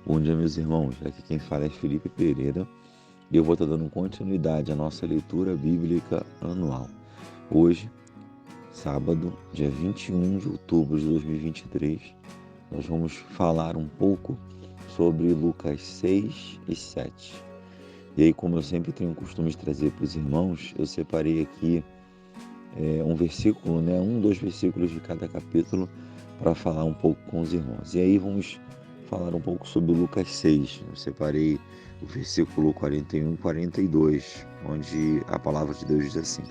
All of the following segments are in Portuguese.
Bom dia, meus irmãos. Aqui quem fala é Felipe Pereira e eu vou estar dando continuidade à nossa leitura bíblica anual. Hoje, sábado, dia 21 de outubro de 2023, nós vamos falar um pouco sobre Lucas 6 e 7. E aí, como eu sempre tenho o costume de trazer para os irmãos, eu separei aqui um versículo, dois versículos de cada capítulo para falar um pouco com os irmãos. E aí vamos falar um pouco sobre Lucas 6. Eu separei o versículo 41 e 42, onde a palavra de Deus diz assim: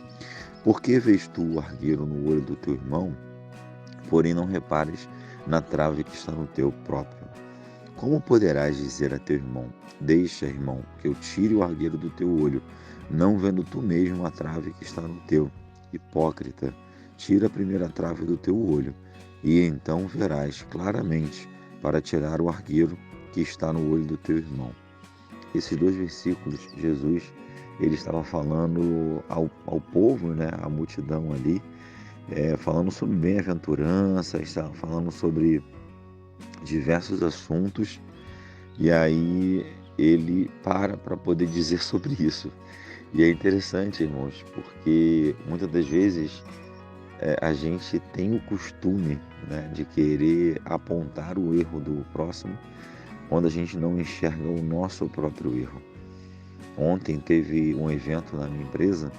Por que vês tu o argueiro no olho do teu irmão, porém não repares na trave que está no teu próprio? Como poderás dizer a teu irmão: Deixa, irmão, que eu tire o argueiro do teu olho, não vendo tu mesmo a trave que está no teu? Hipócrita, tira a primeira trave do teu olho, e então verás claramente para tirar o argueiro que está no olho do teu irmão. Esses dois versículos, Jesus ele estava falando ao povo, à multidão ali, falando sobre bem-aventurança, estava falando sobre diversos assuntos, e aí ele para poder dizer sobre isso. E é interessante, irmãos, porque muitas das vezes a gente tem o costume de querer apontar o erro do próximo quando a gente não enxerga o nosso próprio erro. Ontem teve um evento na minha empresa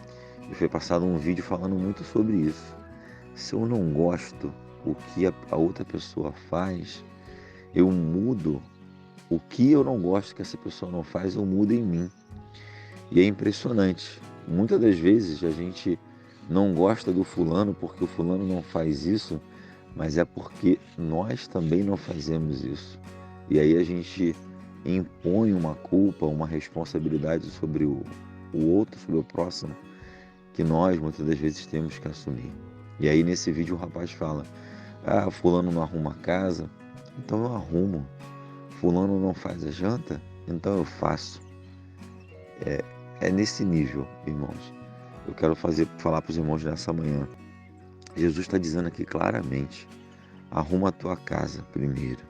e foi passado um vídeo falando muito sobre isso. Se eu não gosto o que a outra pessoa faz, eu mudo o que eu não gosto que essa pessoa não faz, eu mudo em mim. E é impressionante. Muitas das vezes a gente não gosta do fulano porque o fulano não faz isso, mas é porque nós também não fazemos isso. E aí a gente impõe uma culpa, uma responsabilidade sobre o outro, sobre o próximo, que nós muitas das vezes temos que assumir. E aí nesse vídeo o rapaz fala: fulano não arruma a casa, então eu arrumo. Fulano não faz a janta, então eu faço. É nesse nível, irmãos. Eu quero falar para os irmãos nessa manhã. Jesus está dizendo aqui claramente: arruma a tua casa primeiro.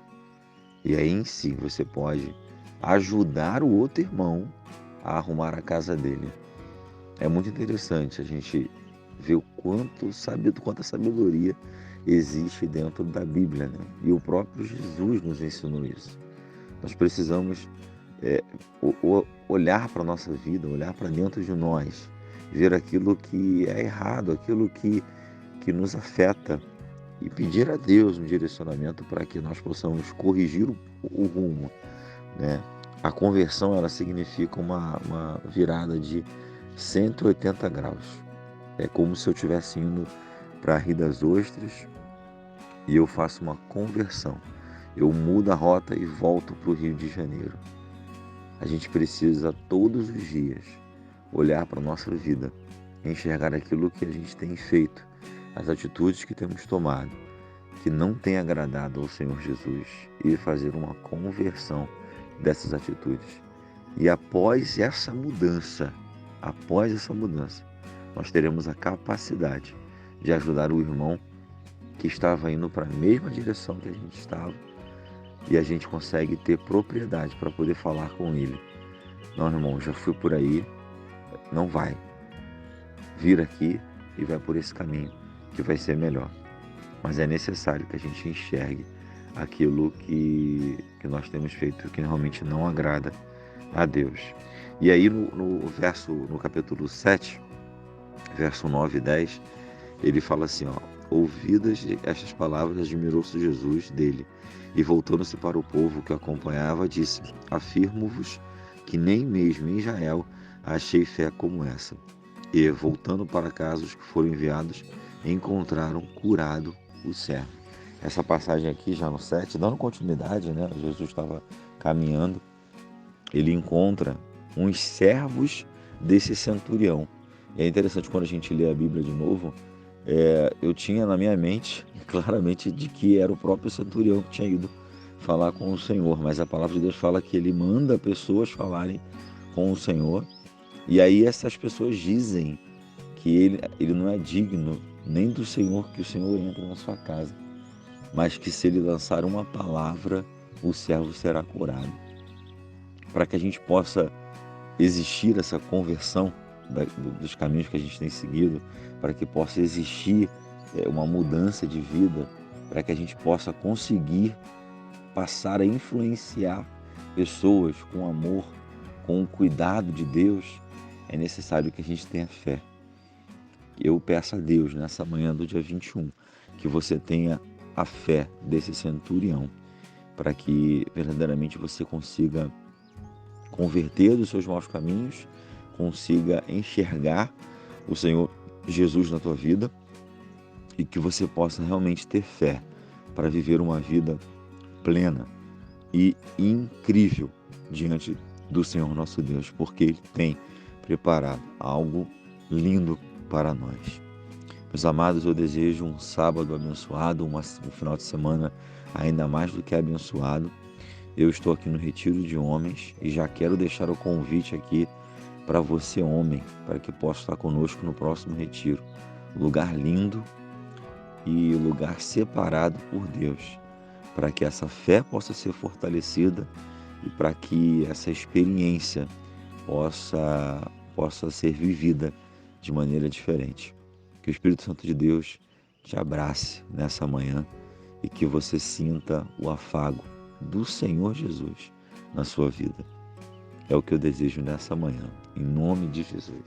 E aí em si você pode ajudar o outro irmão a arrumar a casa dele. É muito interessante a gente ver quanta sabedoria existe dentro da Bíblia, E o próprio Jesus nos ensinou isso. Nós precisamos olhar para a nossa vida, olhar para dentro de nós, ver aquilo que é errado, aquilo que nos afeta e pedir a Deus um direcionamento para que nós possamos corrigir o rumo. A conversão ela significa uma virada de 180 graus. É como se eu estivesse indo para Rio das Ostras e eu faço uma conversão. Eu mudo a rota e volto para o Rio de Janeiro. A gente precisa todos os dias olhar para a nossa vida, enxergar aquilo que a gente tem feito, as atitudes que temos tomado, que não tem agradado ao Senhor Jesus, e fazer uma conversão dessas atitudes. E após essa mudança, nós teremos a capacidade de ajudar o irmão que estava indo para a mesma direção que a gente estava, e a gente consegue ter propriedade para poder falar com ele. Não, irmão, já fui por aí, não vai. Vira aqui e vai por esse caminho, que vai ser melhor. Mas é necessário que a gente enxergue aquilo que nós temos feito, que realmente não agrada a Deus. E aí no capítulo 7, verso 9 e 10, ele fala assim, ouvidas estas palavras, admirou-se Jesus dele, e voltando-se para o povo que o acompanhava, disse: Afirmo-vos que nem mesmo em Israel achei fé como essa. E, voltando para casa, os que foram enviados encontraram curado o servo. Essa passagem aqui, já no 7, dando continuidade, Jesus estava caminhando, ele encontra uns servos desse centurião. E é interessante quando a gente lê a Bíblia de novo, eu tinha na minha mente, claramente, de que era o próprio centurião que tinha ido falar com o Senhor, mas a palavra de Deus fala que ele manda pessoas falarem com o Senhor, e aí essas pessoas dizem que ele não é digno nem do Senhor, que o Senhor entre na sua casa, mas que se ele lançar uma palavra, o servo será curado. Para que a gente possa existir essa conversão dos caminhos que a gente tem seguido, para que possa existir uma mudança de vida, para que a gente possa conseguir passar a influenciar pessoas com amor, com o cuidado de Deus, é necessário que a gente tenha fé. Eu peço a Deus nessa manhã do dia 21 que você tenha a fé desse centurião, para que verdadeiramente você consiga converter dos seus maus caminhos, consiga enxergar o Senhor Jesus na tua vida e que você possa realmente ter fé para viver uma vida plena e incrível diante do Senhor nosso Deus, porque Ele tem preparado algo lindo para nós. Meus amados, eu desejo um sábado abençoado, um final de semana ainda mais do que abençoado. Eu estou aqui no Retiro de Homens e já quero deixar o convite aqui para você, homem, para que possa estar conosco no próximo retiro. Lugar lindo e lugar separado por Deus, para que essa fé possa ser fortalecida e para que essa experiência possa ser vivida de maneira diferente. Que o Espírito Santo de Deus te abrace nessa manhã e que você sinta o afago do Senhor Jesus na sua vida. É o que eu desejo nessa manhã, em nome de Jesus.